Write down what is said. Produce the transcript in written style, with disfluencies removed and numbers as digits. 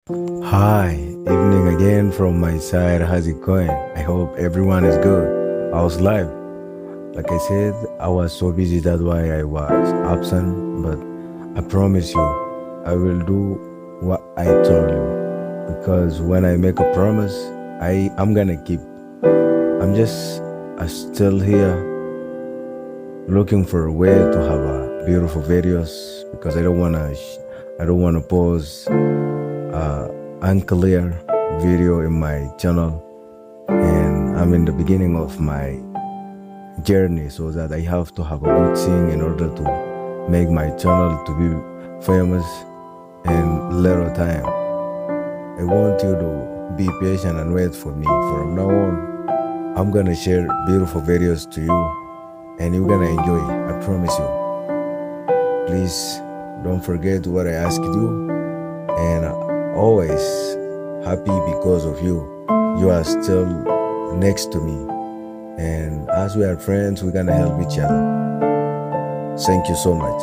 Hi, evening again from my side. How's it going? I hope everyone is good. How's life? Like I said, I was so busy, that's why I was absent, but I promise you, I will do what I told you. Because when I make a promise, I'm gonna keep. I'm still here looking for a way to have a beautiful videos because I don't wanna post unclear video in my channel, and I'm in the beginning of my journey, so that I have to have a good thing in order to make my channel to be famous in little time. I want you to be patient and wait for me. From now on, I'm gonna share beautiful videos to you and you're gonna enjoy, I promise you. Please don't forget what I asked you, and always happy because of you. You are still next to me, and as we are friends, we're gonna help each other. Thank you so much.